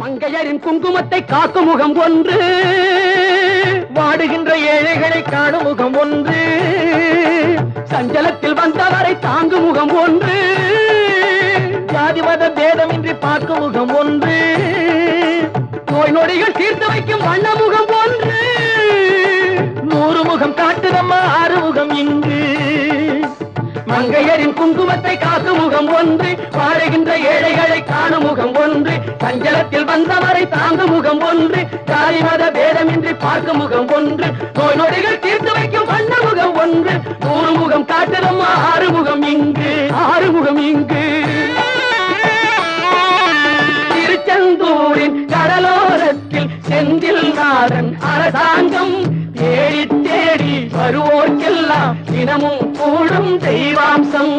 மங்கையரின் குங்குமத்தை காக்கும் முகம் ஒன்று, வாடுகின்ற ஏழைகளை காணும் முகம் ஒன்று, சஞ்சலத்தில் வந்தவரை தாங்கும் முகம் ஒன்று, ஜாதி மத பேதமின்றி பார்க்கும் முகம் ஒன்று, நோய் நொடிகள் தீர்த்து வைக்கும் வண்ண முகம் ஒன்று, 100 முகம் காட்டுதம்மா 6 முகம் இங்கு. மங்கையரின் குங்குமத்தை காக்கும் முகம் ஒன்று, வாழுகின்ற ஏழைகளை காணும் முகம் ஒன்று, சஞ்சலத்தில் வந்தவரை தாங்கும் முகம் ஒன்று, ஜாதி மத பேதமின்றி பார்க்கும் முகம் ஒன்று, நோய் நொடிகள் தீர்த்து வைக்கும் வண்ண முகம் ஒன்று, 100 முகம் காட்டுதம்மா 6 முகம் இங்கு. 6 முகம் இங்கு. திருச்செந்தூரின் கடலோரத்தில் செந்தில் நாதன் அரசாங்கம் தேடி தேடி வருவோர்க்கெல்லாம் தினமும் கூடும் தெய்வாம்சம்.